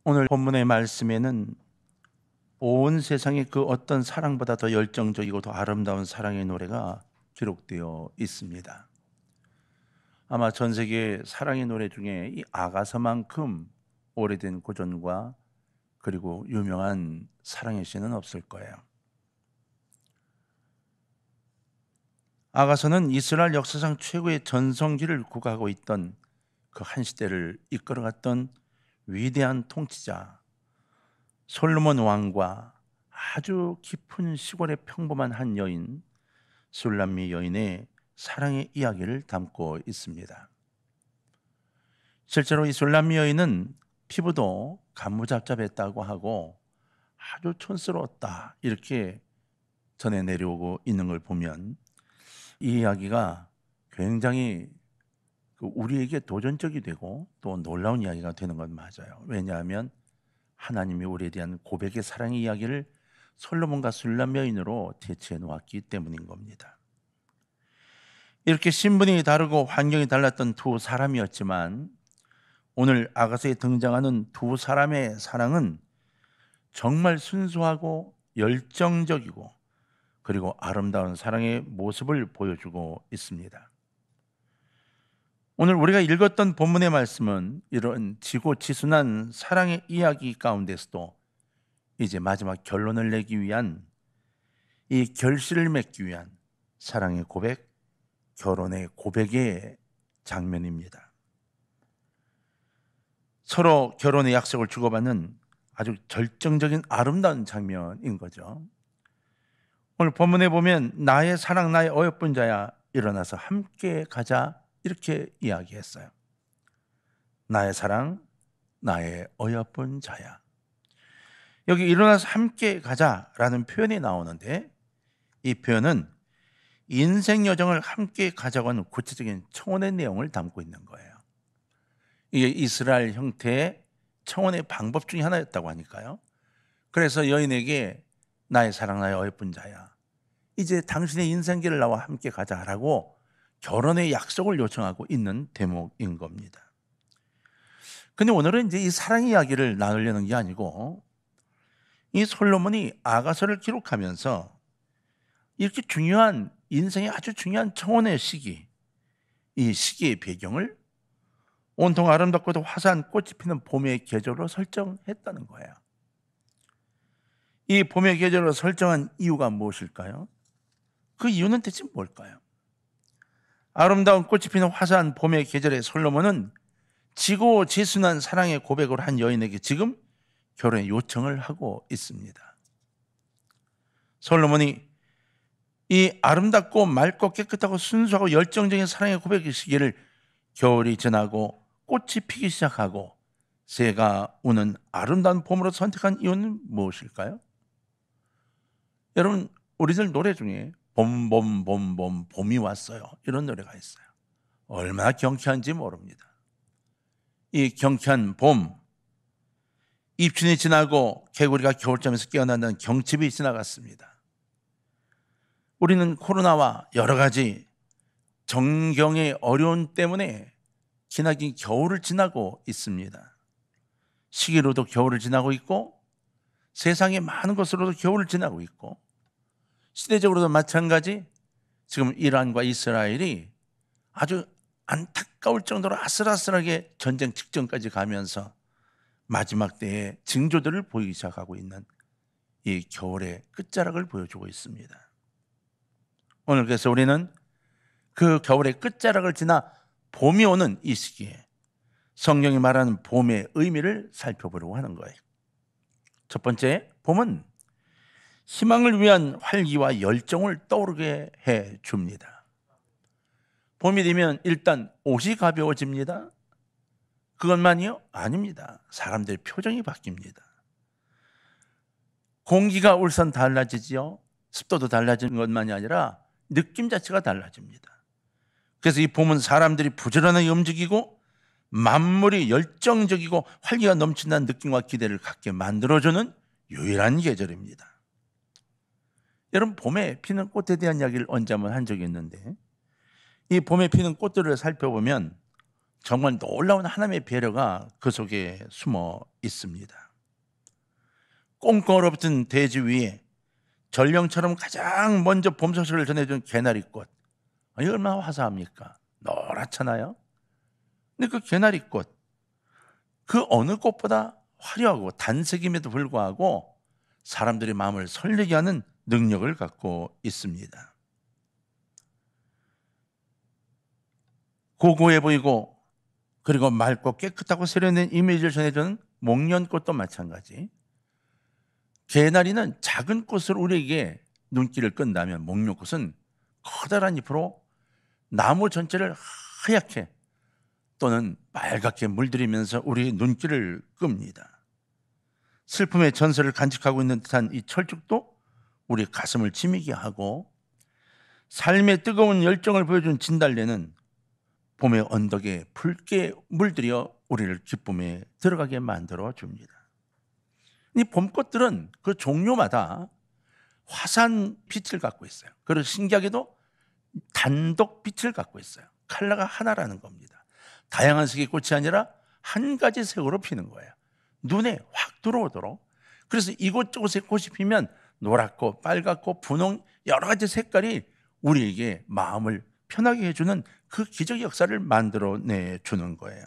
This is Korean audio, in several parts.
오늘 본문의 말씀에는 온 세상의 그 어떤 사랑보다 더 열정적이고 더 아름다운 사랑의 노래가 기록되어 있습니다. 아마 전 세계 사랑의 노래 중에 이 아가서만큼 오래된 고전과 그리고 유명한 사랑의 시는 없을 거예요. 아가서는 이스라엘 역사상 최고의 전성기를 구가하고 있던 그 한 시대를 이끌어갔던 위대한 통치자 솔로몬 왕과 아주 깊은 시골의 평범한 한 여인 술람미 여인의 사랑의 이야기를 담고 있습니다. 실제로 이 술람미 여인은 피부도 가무잡잡했다고 하고 아주 촌스러웠다 이렇게 전해 내려오고 있는 걸 보면 이 이야기가 굉장히 우리에게 도전적이 되고 또 놀라운 이야기가 되는 건 맞아요. 왜냐하면 하나님이 우리에 대한 고백의 사랑의 이야기를 솔로몬과 술람 여인으로 대체해 놓았기 때문인 겁니다. 이렇게 신분이 다르고 환경이 달랐던 두 사람이었지만 오늘 아가서에 등장하는 두 사람의 사랑은 정말 순수하고 열정적이고 그리고 아름다운 사랑의 모습을 보여주고 있습니다. 오늘 우리가 읽었던 본문의 말씀은 이런 지고지순한 사랑의 이야기 가운데서도 이제 마지막 결론을 내기 위한 이 결실을 맺기 위한 사랑의 고백, 결혼의 고백의 장면입니다. 서로 결혼의 약속을 주고받는 아주 절정적인 아름다운 장면인 거죠. 오늘 본문에 보면 나의 사랑 나의 어여쁜 자야 일어나서 함께 가자 이렇게 이야기했어요. 나의 사랑 나의 어여쁜 자야. 여기 일어나서 함께 가자라는 표현이 나오는데 이 표현은 인생 여정을 함께 가자고 하는 구체적인 청혼의 내용을 담고 있는 거예요. 이게 이스라엘 형태의 청혼의 방법 중에 하나였다고 하니까요. 그래서 여인에게 나의 사랑 나의 어여쁜 자야 이제 당신의 인생길을 나와 함께 가자라고 결혼의 약속을 요청하고 있는 대목인 겁니다. 근데 오늘은 이제 이 사랑 이야기를 나누려는 게 아니고 이 솔로몬이 아가서를 기록하면서 이렇게 중요한 인생의 아주 중요한 청혼의 시기, 이 시기의 배경을 온통 아름답고도 화사한 꽃이 피는 봄의 계절로 설정했다는 거예요. 이 봄의 계절로 설정한 이유가 무엇일까요? 그 이유는 대체 뭘까요? 아름다운 꽃이 피는 화사한 봄의 계절에 솔로몬은 지고지순한 사랑의 고백을 한 여인에게 지금 결혼의 요청을 하고 있습니다. 솔로몬이 이 아름답고 맑고 깨끗하고 순수하고 열정적인 사랑의 고백의 시기를 겨울이 지나고 꽃이 피기 시작하고 새가 우는 아름다운 봄으로 선택한 이유는 무엇일까요? 여러분 우리들 노래 중에 봄이 왔어요 이런 노래가 있어요. 얼마나 경쾌한지 모릅니다. 이 경쾌한 봄, 입춘이 지나고 개구리가 겨울잠에서 깨어난다는 경칩이 지나갔습니다. 우리는 코로나와 여러 가지 정경의 어려움 때문에 기나긴 겨울을 지나고 있습니다. 시기로도 겨울을 지나고 있고 세상의 많은 것으로도 겨울을 지나고 있고 시대적으로도 마찬가지 지금 이란과 이스라엘이 아주 안타까울 정도로 아슬아슬하게 전쟁 직전까지 가면서 마지막 때의 징조들을 보이기 시작하고 있는 이 겨울의 끝자락을 보여주고 있습니다. 오늘 그래서 우리는 그 겨울의 끝자락을 지나 봄이 오는 이 시기에 성경이 말하는 봄의 의미를 살펴보려고 하는 거예요. 첫 번째, 봄은 희망을 위한 활기와 열정을 떠오르게 해 줍니다. 봄이 되면 일단 옷이 가벼워집니다. 그것만이요? 아닙니다. 사람들의 표정이 바뀝니다. 공기가 울산 달라지지요. 습도도 달라지는 것만이 아니라 느낌 자체가 달라집니다. 그래서 이 봄은 사람들이 부지런하게 움직이고 만물이 열정적이고 활기가 넘친다는 느낌과 기대를 갖게 만들어주는 유일한 계절입니다. 여러분 봄에 피는 꽃에 대한 이야기를 언제 한번 한 적이 있는데 이 봄에 피는 꽃들을 살펴보면 정말 놀라운 하나님의 배려가 그 속에 숨어 있습니다. 꽁꽁 얼어붙은 대지 위에 전령처럼 가장 먼저 봄 소식을 전해준 개나리꽃, 이 얼마나 화사합니까? 노랗잖아요. 근데 그 개나리꽃, 그 어느 꽃보다 화려하고 단색임에도 불구하고 사람들의 마음을 설레게 하는 능력을 갖고 있습니다. 고고해 보이고 그리고 맑고 깨끗하고 세련된 이미지를 전해주는 목련꽃도 마찬가지. 개나리는 작은 꽃을 우리에게 눈길을 끈다면 목련꽃은 커다란 잎으로 나무 전체를 하얗게 또는 빨갛게 물들이면서 우리의 눈길을 끕니다. 슬픔의 전설을 간직하고 있는 듯한 이 철쭉도 우리 가슴을 치미게 하고, 삶의 뜨거운 열정을 보여준 진달래는 봄의 언덕에 붉게 물들여 우리를 기쁨에 들어가게 만들어 줍니다. 이 봄꽃들은 그 종류마다 화사한 빛을 갖고 있어요. 그리고 신기하게도 단독 빛을 갖고 있어요. 컬러가 하나라는 겁니다. 다양한 색의 꽃이 아니라 한 가지 색으로 피는 거예요. 눈에 확 들어오도록. 그래서 이곳저곳에 꽃이 피면 노랗고 빨갛고 분홍 여러 가지 색깔이 우리에게 마음을 편하게 해주는 그 기적의 역사를 만들어내 주는 거예요.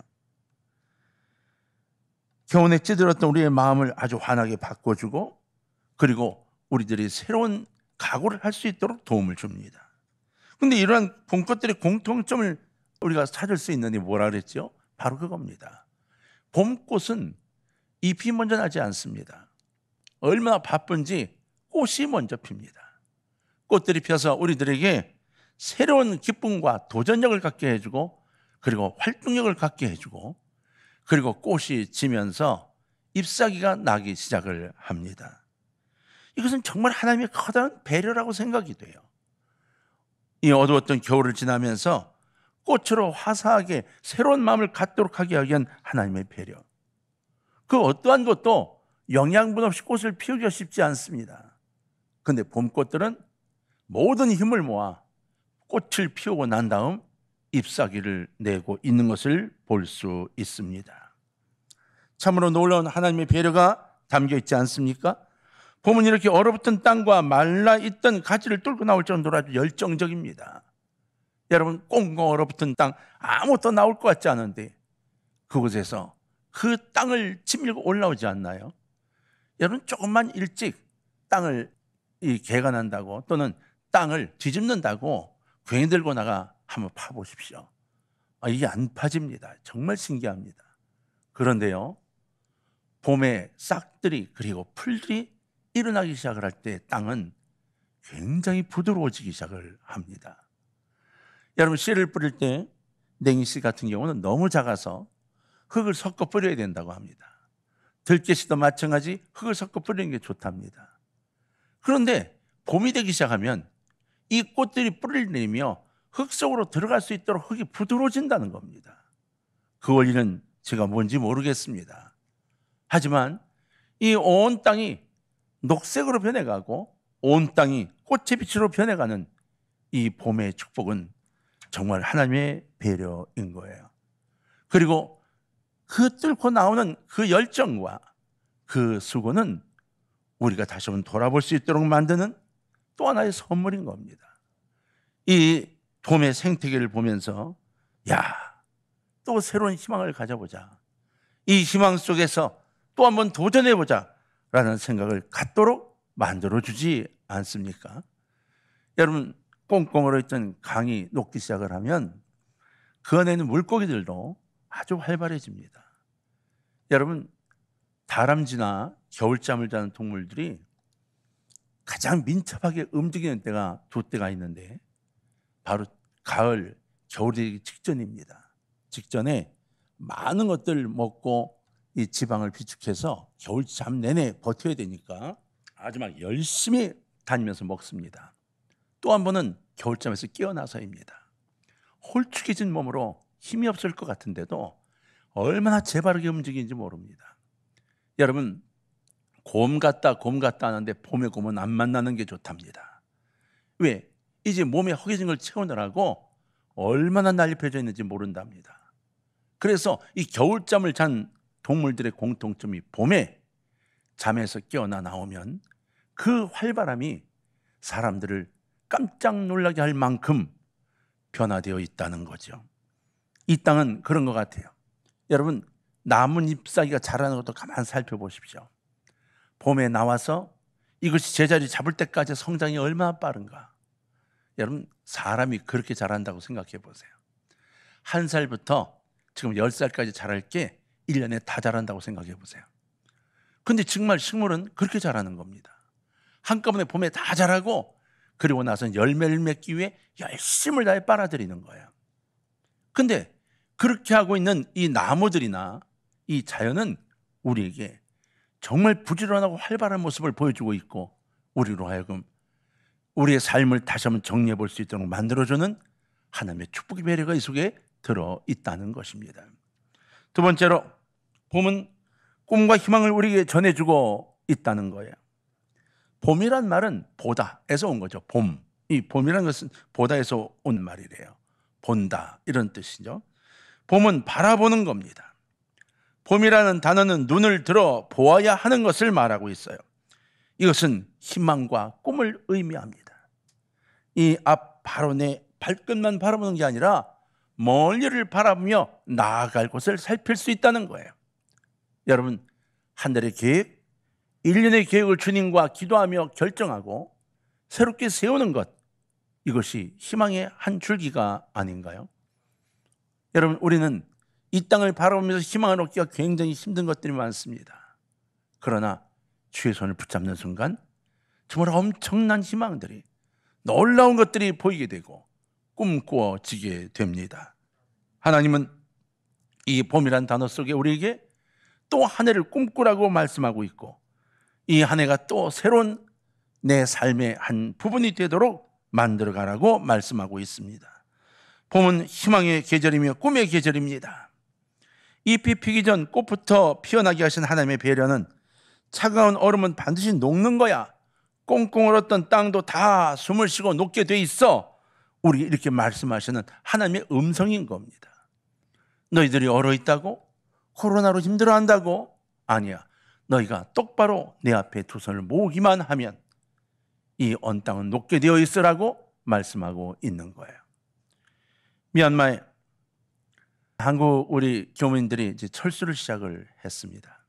겨우내 찌들었던 우리의 마음을 아주 환하게 바꿔주고, 그리고 우리들이 새로운 각오를 할 수 있도록 도움을 줍니다. 그런데 이러한 봄꽃들의 공통점을 우리가 찾을 수 있는 게 뭐라 그랬죠? 바로 그겁니다. 봄꽃은 잎이 먼저 나지 않습니다. 얼마나 바쁜지 꽃이 먼저 핍니다. 꽃들이 펴서 우리들에게 새로운 기쁨과 도전력을 갖게 해주고, 그리고 활동력을 갖게 해주고, 그리고 꽃이 지면서 잎사귀가 나기 시작을 합니다. 이것은 정말 하나님의 커다란 배려라고 생각이 돼요. 이 어두웠던 겨울을 지나면서 꽃으로 화사하게 새로운 마음을 갖도록 하기 위한 하나님의 배려. 그 어떠한 것도 영양분 없이 꽃을 피우기가 쉽지 않습니다. 그런데 봄꽃들은 모든 힘을 모아 꽃을 피우고 난 다음 잎사귀를 내고 있는 것을 볼 수 있습니다. 참으로 놀라운 하나님의 배려가 담겨 있지 않습니까? 봄은 이렇게 얼어붙은 땅과 말라있던 가지를 뚫고 나올 정도로 아주 열정적입니다. 여러분, 꽁꽁 얼어붙은 땅, 아무것도 나올 것 같지 않은데 그곳에서 그 땅을 치밀고 올라오지 않나요? 여러분, 조금만 일찍 땅을 개간한다고 또는 땅을 뒤집는다고 괜히 들고 나가 한번 파보십시오. 이게 안 파집니다. 정말 신기합니다. 그런데요, 봄에 싹들이 그리고 풀들이 일어나기 시작을 할 때 땅은 굉장히 부드러워지기 시작을 합니다. 여러분, 씨를 뿌릴 때 냉이씨 같은 경우는 너무 작아서 흙을 섞어 뿌려야 된다고 합니다. 들깨씨도 마찬가지 흙을 섞어 뿌리는 게 좋답니다. 그런데 봄이 되기 시작하면 이 꽃들이 뿌리를 내리며 흙 속으로 들어갈 수 있도록 흙이 부드러워진다는 겁니다. 그 원리는 제가 뭔지 모르겠습니다. 하지만 이 온 땅이 녹색으로 변해가고 온 땅이 꽃의 빛으로 변해가는 이 봄의 축복은 정말 하나님의 배려인 거예요. 그리고 그 뚫고 나오는 그 열정과 그 수고는 우리가 다시 한번 돌아볼 수 있도록 만드는 또 하나의 선물인 겁니다. 이 봄의 생태계를 보면서 또 새로운 희망을 가져보자, 이 희망 속에서 또 한번 도전해보자 라는 생각을 갖도록 만들어주지 않습니까? 여러분, 꽁꽁 얼어있던 강이 녹기 시작을 하면 그 안에 있는 물고기들도 아주 활발해집니다. 여러분, 다람쥐나 겨울잠을 자는 동물들이 가장 민첩하게 움직이는 때가 두 때가 있는데 바로 가을, 겨울이 직전입니다. 직전에 많은 것들을 먹고 이 지방을 비축해서 겨울잠 내내 버텨야 되니까 아주 막 열심히 다니면서 먹습니다. 또 한 번은 겨울잠에서 깨어나서입니다. 홀쭉해진 몸으로 힘이 없을 것 같은데도 얼마나 재바르게 움직이는지 모릅니다. 여러분, 곰 같다 하는데 봄에 곰은 안 만나는 게 좋답니다. 왜? 이제 몸에 허기진 걸 채우느라고 얼마나 난립해져 있는지 모른답니다. 그래서 이 겨울잠을 잔 동물들의 공통점이 봄에 잠에서 깨어나 나오면 그 활바람이 사람들을 깜짝 놀라게 할 만큼 변화되어 있다는 거죠. 이 땅은 그런 것 같아요. 여러분, 나뭇 잎사귀가 자라는 것도 가만 살펴보십시오. 봄에 나와서 이것이 제자리 잡을 때까지 성장이 얼마나 빠른가. 여러분, 사람이 그렇게 자란다고 생각해 보세요. 1살부터 지금 10살까지 자랄 게 1년에 다 자란다고 생각해 보세요. 근데 정말 식물은 그렇게 자라는 겁니다. 한꺼번에 봄에 다 자라고, 그리고 나서 열매를 맺기 위해 열심을 다해 빨아들이는 거예요. 근데 그렇게 하고 있는 이 나무들이나 이 자연은 우리에게 정말 부지런하고 활발한 모습을 보여주고 있고, 우리로 하여금 우리의 삶을 다시 한번 정리해 볼 수 있도록 만들어주는 하나님의 축복의 배려가 이 속에 들어있다는 것입니다. 두 번째로, 봄은 꿈과 희망을 우리에게 전해주고 있다는 거예요. 봄이란 말은 보다에서 온 거죠. 봄. 이 봄이라는 것은 보다에서 온 말이래요. 본다, 이런 뜻이죠. 봄은 바라보는 겁니다. 봄이라는 단어는 눈을 들어 보아야 하는 것을 말하고 있어요. 이것은 희망과 꿈을 의미합니다. 이 앞 바로 내 발끝만 바라보는 게 아니라 멀리를 바라보며 나아갈 곳을 살필 수 있다는 거예요. 여러분, 한 달의 계획, 1년의 계획을 주님과 기도하며 결정하고 새롭게 세우는 것, 이것이 희망의 한 줄기가 아닌가요? 여러분, 우리는 이 땅을 바라보면서 희망을 얻기가 굉장히 힘든 것들이 많습니다. 그러나 주의 손을 붙잡는 순간 정말 엄청난 희망들이, 놀라운 것들이 보이게 되고 꿈꾸어지게 됩니다. 하나님은 이 봄이란 단어 속에 우리에게 또 한 해를 꿈꾸라고 말씀하고 있고, 이 한 해가 또 새로운 내 삶의 한 부분이 되도록 만들어가라고 말씀하고 있습니다. 봄은 희망의 계절이며 꿈의 계절입니다. 잎이 피기 전 꽃부터 피어나게 하신 하나님의 배려는 차가운 얼음은 반드시 녹는 거야, 꽁꽁 얼었던 땅도 다 숨을 쉬고 녹게 돼 있어, 우리 이렇게 말씀하시는 하나님의 음성인 겁니다. 너희들이 얼어 있다고? 코로나로 힘들어한다고? 아니야. 너희가 똑바로 내 앞에 두 손을 모으기만 하면 이 언 땅은 녹게 되어 있으라고 말씀하고 있는 거예요. 미얀마에 한국 우리 교민들이 이제 철수를 시작을 했습니다.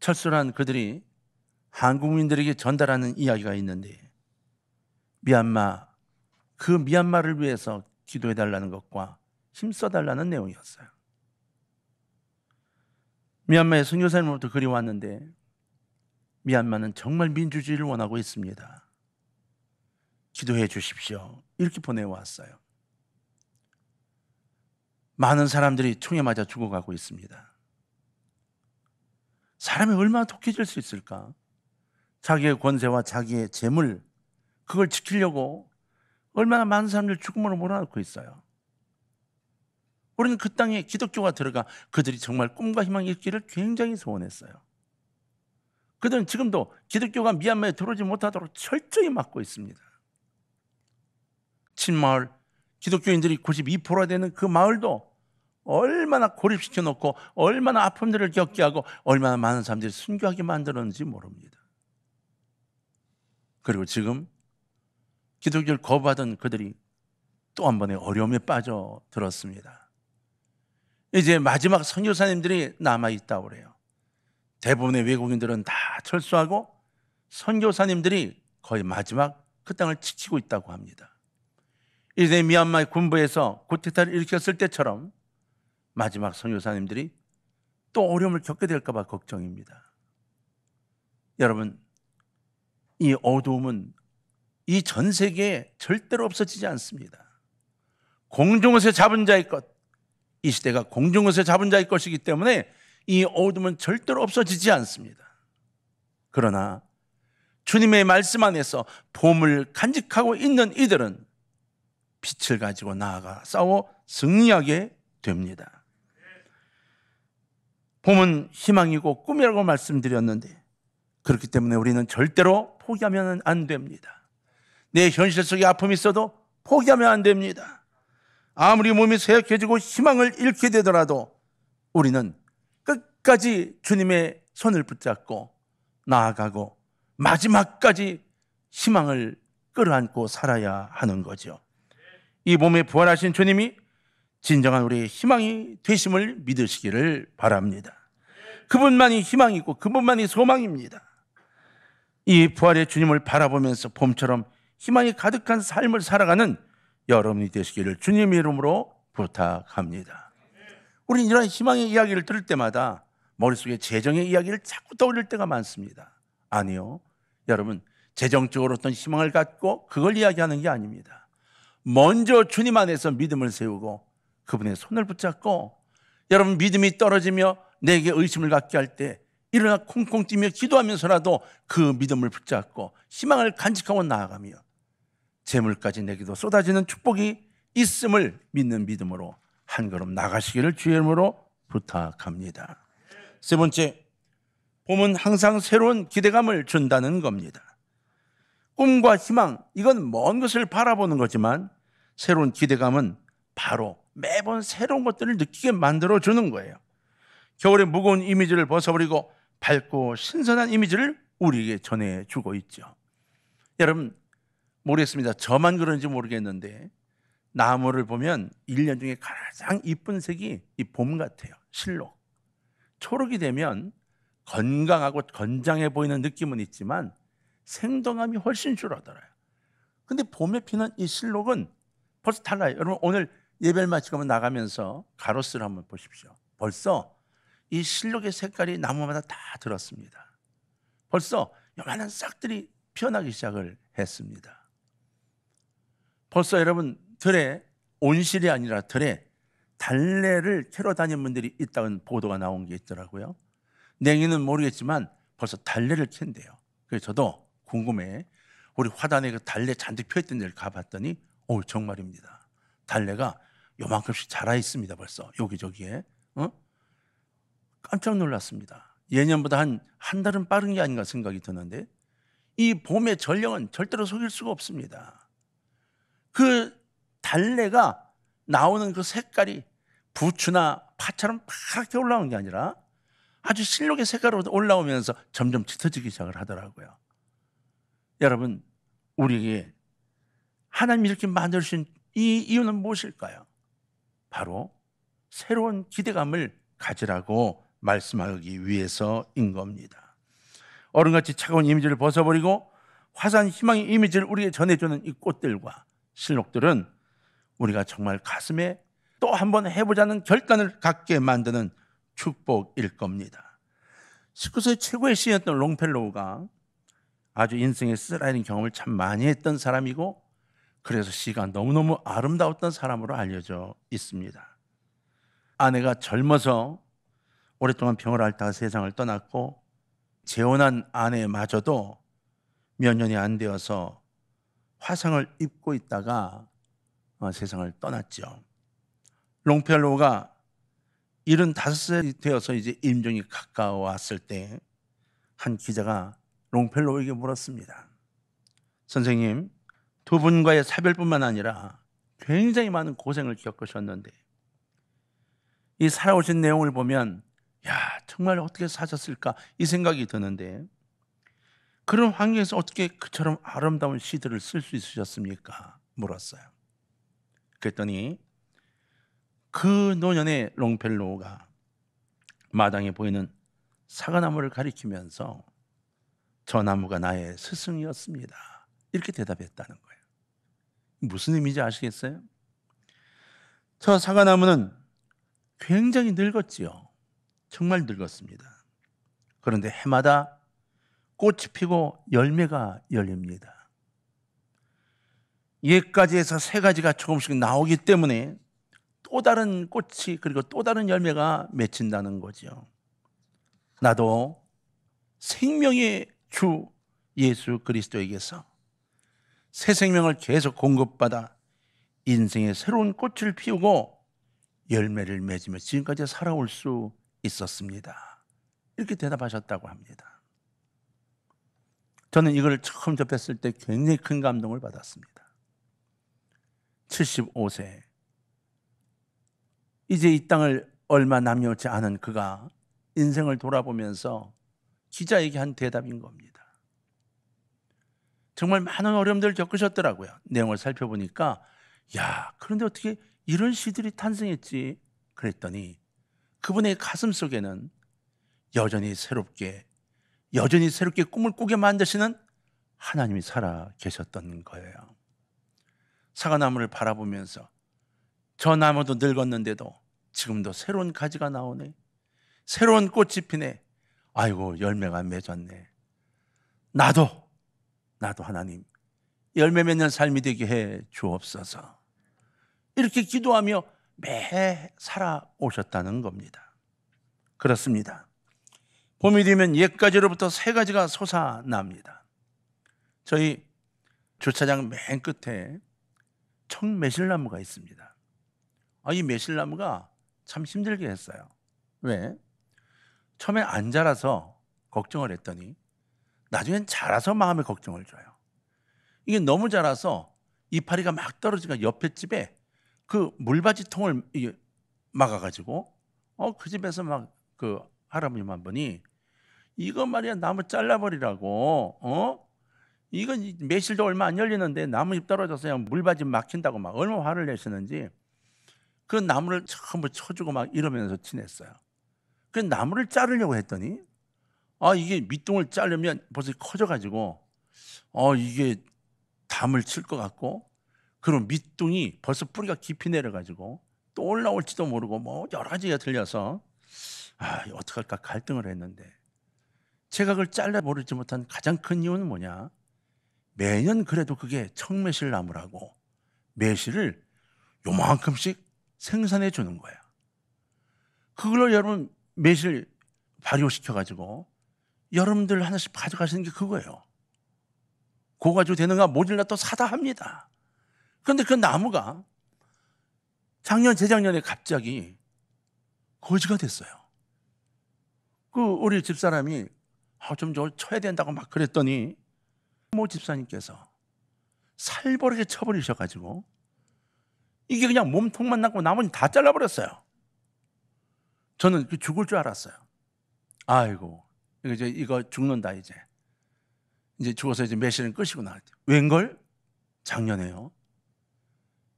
철수란 그들이 한국민들에게 전달하는 이야기가 있는데, 미얀마, 그 미얀마를 위해서 기도해달라는 것과 힘써달라는 내용이었어요. 미얀마의 선교사님으로부터 글이 왔는데, 미얀마는 정말 민주주의를 원하고 있습니다. 기도해 주십시오. 이렇게 보내왔어요. 많은 사람들이 총에 맞아 죽어가고 있습니다. 사람이 얼마나 독해질 수 있을까? 자기의 권세와 자기의 재물, 그걸 지키려고 얼마나 많은 사람들이 죽음으로 몰아넣고 있어요. 우리는 그 땅에 기독교가 들어가 그들이 정말 꿈과 희망이 있기를 굉장히 소원했어요. 그들은 지금도 기독교가 미얀마에 들어오지 못하도록 철저히 막고 있습니다. 친마을, 기독교인들이 92%가 되는 그 마을도 얼마나 고립시켜 놓고 얼마나 아픔들을 겪게 하고 얼마나 많은 사람들이 순교하게 만들었는지 모릅니다. 그리고 지금 기독교를 거부하던 그들이 또 한 번의 어려움에 빠져들었습니다. 이제 마지막 선교사님들이 남아있다고 그래요. 대부분의 외국인들은 다 철수하고 선교사님들이 거의 마지막 그 땅을 지키고 있다고 합니다. 이제 미얀마의 군부에서 쿠데타를 일으켰을 때처럼 마지막 선교사님들이 또 어려움을 겪게 될까 봐 걱정입니다. 여러분, 이 어두움은 이 전 세계에 절대로 없어지지 않습니다. 공중에서 잡은 자의 것, 이 시대가 공중에서 잡은 자의 것이기 때문에 이 어둠은 절대로 없어지지 않습니다. 그러나 주님의 말씀 안에서 봄을 간직하고 있는 이들은 빛을 가지고 나아가 싸워 승리하게 됩니다. 봄은 희망이고 꿈이라고 말씀드렸는데, 그렇기 때문에 우리는 절대로 포기하면 안 됩니다. 내 현실 속에 아픔이 있어도 포기하면 안 됩니다. 아무리 몸이 쇠약해지고 희망을 잃게 되더라도 우리는 끝까지 주님의 손을 붙잡고 나아가고 마지막까지 희망을 끌어안고 살아야 하는 거죠. 이 몸에 부활하신 주님이 진정한 우리의 희망이 되심을 믿으시기를 바랍니다. 그분만이 희망이고 그분만이 소망입니다. 이 부활의 주님을 바라보면서 봄처럼 희망이 가득한 삶을 살아가는 여러분이 되시기를 주님의 이름으로 부탁합니다. 우리는 이런 희망의 이야기를 들을 때마다 머릿속에 재정의 이야기를 자꾸 떠올릴 때가 많습니다. 아니요. 여러분, 재정적으로 어떤 희망을 갖고 그걸 이야기하는 게 아닙니다. 먼저 주님 안에서 믿음을 세우고 그분의 손을 붙잡고, 여러분 믿음이 떨어지며 내게 의심을 갖게 할 때 일어나 콩콩 뛰며 기도하면서라도 그 믿음을 붙잡고 희망을 간직하고 나아가며 재물까지 내게도 쏟아지는 축복이 있음을 믿는 믿음으로 한 걸음 나가시기를 주의 이름으로 부탁합니다. 세 번째, 봄은 항상 새로운 기대감을 준다는 겁니다. 꿈과 희망, 이건 먼 것을 바라보는 거지만 새로운 기대감은 바로 매번 새로운 것들을 느끼게 만들어주는 거예요. 겨울의 무거운 이미지를 벗어버리고 밝고 신선한 이미지를 우리에게 전해주고 있죠. 여러분, 모르겠습니다. 저만 그런지 모르겠는데 나무를 보면 1년 중에 가장 이쁜 색이 이 봄 같아요. 실록. 초록이 되면 건강하고 건장해 보이는 느낌은 있지만 생동감이 훨씬 줄어들어요. 근데 봄에 피는 이 실록은 벌써 달라요. 여러분, 오늘 예배를 마치고 나가면서 가로수를 한번 보십시오. 벌써 이 실록의 색깔이 나무마다 다 들었습니다. 벌써 요만한 싹들이 피어나기 시작을 했습니다. 벌써 여러분, 들에 온실이 아니라 들에 달래를 캐러 다니는 분들이 있다는 보도가 나온 게 있더라고요. 냉이는 모르겠지만 벌써 달래를 캔대요. 그래서 저도 궁금해. 우리 화단에 그 달래 잔뜩 펴있던 데를 가봤더니 정말입니다. 달래가 요만큼씩 자라 있습니다. 벌써 여기저기에. 깜짝 놀랐습니다. 예년보다 한 달은 빠른 게 아닌가 생각이 드는데 이 봄의 전령은 절대로 속일 수가 없습니다. 그 달래가 나오는 그 색깔이 부추나 파처럼 파랗게 올라오는 게 아니라 아주 실록의 색깔로 올라오면서 점점 짙어지기 시작을 하더라고요. 여러분, 우리에게 하나님이 이렇게 만드신 이 이유는 무엇일까요? 바로 새로운 기대감을 가지라고 말씀하기 위해서인 겁니다. 얼음같이 차가운 이미지를 벗어버리고 화사한 희망의 이미지를 우리에게 전해주는 이 꽃들과 실록들은 우리가 정말 가슴에 또 한번 해보자는 결단을 갖게 만드는 축복일 겁니다. 19세기 최고의 시인이었던 롱펠로우가 아주 인생에 쓰라린 경험을 참 많이 했던 사람이고 그래서 시가 너무너무 아름다웠던 사람으로 알려져 있습니다. 아내가 젊어서 오랫동안 병을 앓다가 세상을 떠났고 재혼한 아내마저도 몇 년이 안 되어서 화상을 입고 있다가 세상을 떠났죠. 롱펠로우가 75살이 되어서 이제 임종이 가까워왔을 때 한 기자가 롱펠로우에게 물었습니다. 선생님, 두 분과의 사별뿐만 아니라 굉장히 많은 고생을 겪으셨는데 이 살아오신 내용을 보면 정말 어떻게 사셨을까 이 생각이 드는데 그런 환경에서 어떻게 그처럼 아름다운 시들을 쓸 수 있으셨습니까? 물었어요. 그랬더니 그 노년의 롱펠로우가 마당에 보이는 사과나무를 가리키면서 저 나무가 나의 스승이었습니다. 이렇게 대답했다는 거예요. 무슨 의미인지 아시겠어요? 저 사과나무는 굉장히 늙었지요. 정말 늙었습니다. 그런데 해마다 꽃이 피고 열매가 열립니다. 옛가지에서 새 가지가 조금씩 나오기 때문에 또 다른 꽃이 그리고 또 다른 열매가 맺힌다는 거죠. 나도 생명의 주 예수 그리스도에게서 새 생명을 계속 공급받아 인생의 새로운 꽃을 피우고 열매를 맺으며 지금까지 살아올 수 있었습니다. 이렇게 대답하셨다고 합니다. 저는 이걸 처음 접했을 때 굉장히 큰 감동을 받았습니다. 75세 이제 이 땅을 얼마 남겨놓지 않은 그가 인생을 돌아보면서 기자에게 한 대답인 겁니다. 정말 많은 어려움들을 겪으셨더라고요. 내용을 살펴보니까 야, 그런데 어떻게 이런 시들이 탄생했지? 그랬더니 그분의 가슴 속에는 여전히 새롭게 꿈을 꾸게 만드시는 하나님이 살아 계셨던 거예요. 사과나무를 바라보면서 저 나무도 늙었는데도 지금도 새로운 가지가 나오네. 새로운 꽃이 피네. 아이고, 열매가 맺었네. 나도 하나님 열매 맺는 삶이 되게 해 주옵소서. 이렇게 기도하며 매 살아오셨다는 겁니다. 그렇습니다. 봄이 되면 옛가지로부터 새 가지가 솟아납니다. 저희 주차장 맨 끝에 청매실나무가 있습니다. 이 매실나무가 참 힘들게 했어요. 왜? 처음에 안 자라서 걱정을 했더니 나중엔 자라서 마음에 걱정을 줘요. 이게 너무 자라서 이파리가 막 떨어지니까 옆에 집에 그 물받이 통을 막아가지고 그 집에서 막 그 할아버님 한 분이 이거 말이야 나무 잘라버리라고 이건 매실도 얼마 안 열리는데 나무잎 떨어져서 그냥 물받이 막힌다고 막 얼마나 화를 내시는지 그 나무를 전부 쳐주고 막 이러면서 지냈어요. 그 나무를 자르려고 했더니 이게 밑둥을 자르면 벌써 커져가지고 이게 담을 칠 것 같고 그럼 밑둥이 벌써 뿌리가 깊이 내려가지고 또 올라올지도 모르고 뭐 여러 가지가 들려서 어떡할까 갈등을 했는데 제가 그걸 잘라버리지 못한 가장 큰 이유는 뭐냐? 매년 그래도 그게 청매실 나무라고 매실을 요만큼씩 생산해 주는 거야. 그걸로 여러분 매실 발효시켜가지고 여러분들 하나씩 가져가시는 게 그거예요. 그거 가지고 되는가 모질라 또 사다 합니다. 그런데 그 나무가 작년 재작년에 갑자기 거지가 됐어요. 우리 집사람이 좀 저 쳐야 된다고 막 그랬더니 모 집사님께서 살벌하게 쳐버리셔가지고 이게 그냥 몸통만 남고 나머지 다 잘라버렸어요. 저는 죽을 줄 알았어요. 아이고 이거 죽는다 이제 죽어서 이제 매실은 끝이구나. 웬걸? 작년에요.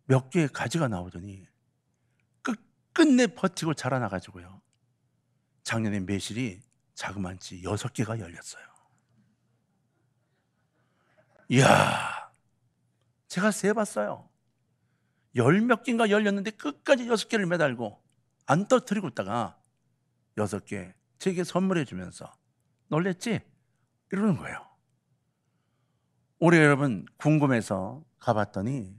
몇 개의 가지가 나오더니 끝끝내 버티고 자라나가지고요. 작년에 매실이 자그만치 6개가 열렸어요. 이야, 제가 세봤어요. 10몇 개인가 열렸는데 끝까지 6개를 매달고 안 떨어뜨리고 있다가 6개 제게 선물해 주면서 놀랬지? 이러는 거예요. 올해 여러분 궁금해서 가봤더니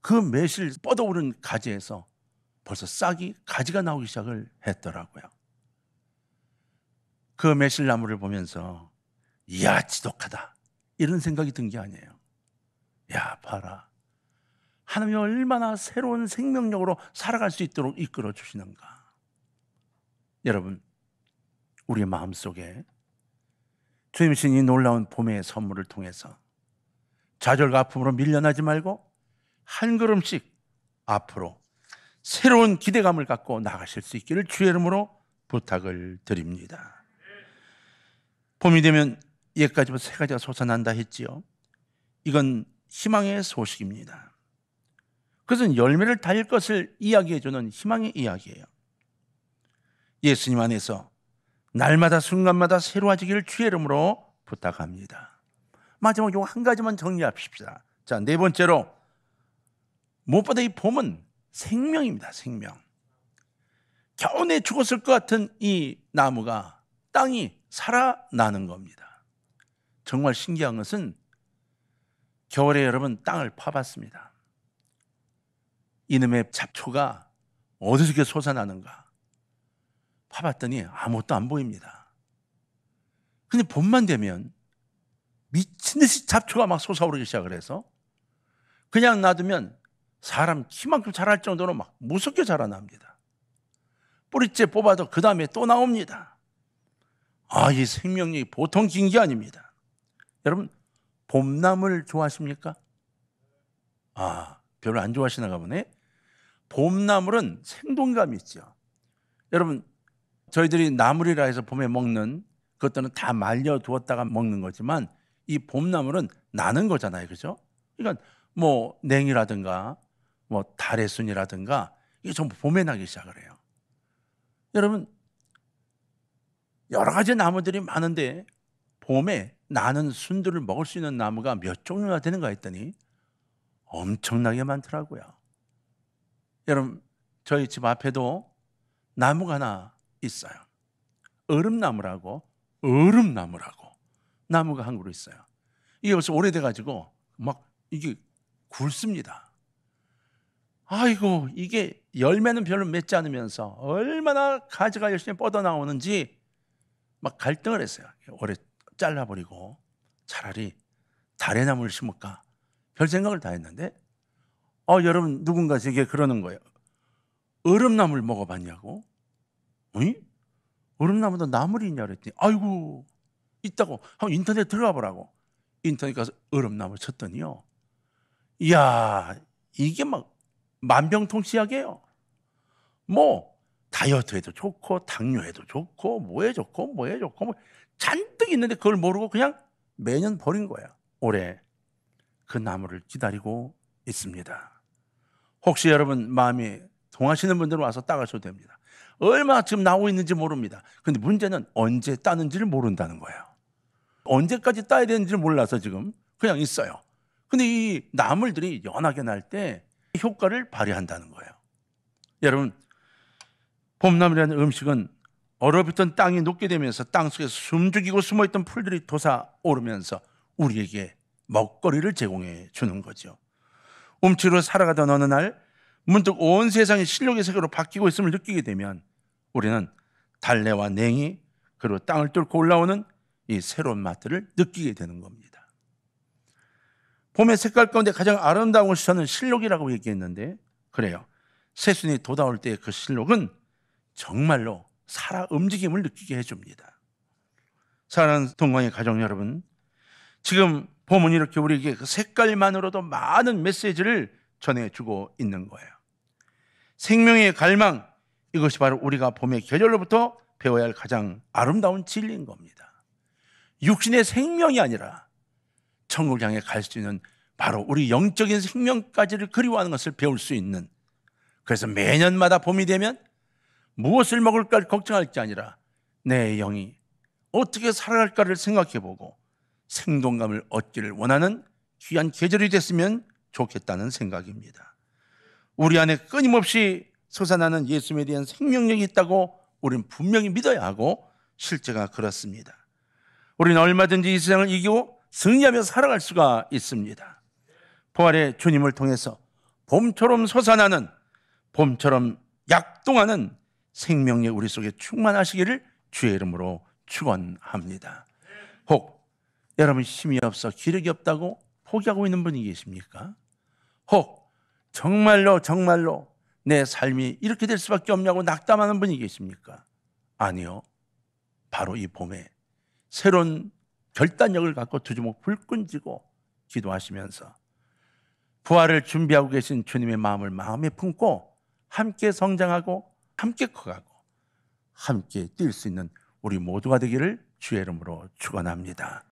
그 매실 뻗어오른 가지에서 벌써 싹이 가지가 나오기 시작을 했더라고요. 그 매실나무를 보면서 이야 지독하다 이런 생각이 든 게 아니에요. 야 봐라 하나님이 얼마나 새로운 생명력으로 살아갈 수 있도록 이끌어 주시는가. 여러분 우리의 마음속에 주님이신 이 놀라운 봄의 선물을 통해서 좌절과 아픔으로 밀려나지 말고 한 걸음씩 앞으로 새로운 기대감을 갖고 나가실 수 있기를 주의 이름으로 부탁을 드립니다. 봄이 되면 옛가지부터 새 가지가 솟아난다 했지요. 이건 희망의 소식입니다. 그것은 열매를 달릴 것을 이야기해주는 희망의 이야기예요. 예수님 안에서 날마다 순간마다 새로워지기를 주의 이름으로 부탁합니다. 마지막 요 한 가지만 정리합시다. 자, 네 번째로 무엇보다 이 봄은 생명입니다. 생명. 겨우내 죽었을 것 같은 이 나무가 땅이 살아나는 겁니다. 정말 신기한 것은 겨울에 여러분 땅을 파봤습니다. 이놈의 잡초가 어디서 이렇게 솟아나는가 파봤더니 아무것도 안 보입니다. 근데 봄만 되면 미친 듯이 잡초가 막 솟아오르기 시작을 해서 그냥 놔두면 사람 키만큼 자랄 정도로 막 무섭게 자라납니다. 뿌리째 뽑아도 그 다음에 또 나옵니다. 이 생명력이 보통 긴 게 아닙니다. 여러분 봄나물 좋아하십니까? 별로 안 좋아하시나 보네. 봄나물은 생동감이 있죠. 여러분, 저희들이 나물이라 해서 봄에 먹는 그것들은 다 말려 두었다가 먹는 거지만 이 봄나물은 나는 거잖아요. 그죠? 그러니까 뭐 냉이라든가 뭐 달의순이라든가 이게 전부 봄에 나기 시작을 해요. 여러분, 여러 가지 나무들이 많은데 봄에 나는 순들을 먹을 수 있는 나무가 몇 종류나 되는가 했더니 엄청나게 많더라고요. 여러분, 저희 집 앞에도 나무가 하나 있어요. 얼음나무라고 나무가 한 그루 있어요. 이게 벌써 오래돼 가지고 막 이게 굵습니다. 아이고, 이게 열매는 별로 맺지 않으면서 얼마나 가지가 열심히 뻗어나오는지 막 갈등을 했어요. 오래 잘라버리고 차라리 달의 나무를 심을까 별 생각을 다 했는데 여러분, 누군가 제게 그러는 거예요. 얼음나물 먹어봤냐고? 어이? 얼음나무도 나물이 있냐 그랬더니 아이고 있다고. 한번 인터넷 들어가 보라고. 인터넷 가서 얼음나물 쳤더니요, 이야, 이게 막 만병통치약이에요. 뭐 다이어트에도 좋고 당뇨에도 좋고 뭐에 좋고 뭐 잔뜩 있는데 그걸 모르고 그냥 매년 버린 거야. 올해 그 나무를 기다리고 있습니다. 혹시 여러분 마음이 동하시는 분들은 와서 따가셔도 됩니다. 얼마나 지금 나오고 있는지 모릅니다. 근데 문제는 언제 따는지를 모른다는 거예요. 언제까지 따야 되는지를 몰라서 지금 그냥 있어요. 근데 이 나물들이 연하게 날 때 효과를 발휘한다는 거예요. 여러분, 봄나물이라는 음식은 얼어붙은 땅이 녹게 되면서 땅속에 숨죽이고 숨어있던 풀들이 솟아오르면서 우리에게 먹거리를 제공해 주는 거죠. 움츠러 살아가던 어느 날 문득 온 세상이 실록의 세계로 바뀌고 있음을 느끼게 되면 우리는 달래와 냉이 그리고 땅을 뚫고 올라오는 이 새로운 맛들을 느끼게 되는 겁니다. 봄의 색깔 가운데 가장 아름다운 것이 저는 실록이라고 얘기했는데, 그래요. 새순이 돋아올 때의 그 실록은 정말로 살아 움직임을 느끼게 해줍니다. 사랑하는 동광의 가족 여러분, 지금 봄은 이렇게 우리에게 그 색깔만으로도 많은 메시지를 전해주고 있는 거예요. 생명의 갈망, 이것이 바로 우리가 봄의 계절로부터 배워야 할 가장 아름다운 진리인 겁니다. 육신의 생명이 아니라 천국을 향해 갈 수 있는 바로 우리 영적인 생명까지를 그리워하는 것을 배울 수 있는, 그래서 매년마다 봄이 되면 무엇을 먹을까 걱정할 게 아니라 내 영이 어떻게 살아갈까를 생각해보고 생동감을 얻기를 원하는 귀한 계절이 됐으면 좋겠다는 생각입니다. 우리 안에 끊임없이 솟아나는 예수님에 대한 생명력이 있다고 우리는 분명히 믿어야 하고 실제가 그렇습니다. 우리는 얼마든지 이 세상을 이기고 승리하며 살아갈 수가 있습니다. 부활의 주님을 통해서 봄처럼 솟아나는, 봄처럼 약동하는 생명력 우리 속에 충만하시기를 주의 이름으로 축원합니다. 혹 여러분 힘이 없어 기력이 없다고 포기하고 있는 분이 계십니까? 혹 정말로 내 삶이 이렇게 될 수밖에 없냐고 낙담하는 분이 계십니까? 아니요. 바로 이 봄에 새로운 결단력을 갖고 두 주먹 불끈 쥐고 기도하시면서 부활을 준비하고 계신 주님의 마음을 마음에 품고 함께 성장하고 함께 커가고 함께 뛸 수 있는 우리 모두가 되기를 주의 이름으로 축원합니다.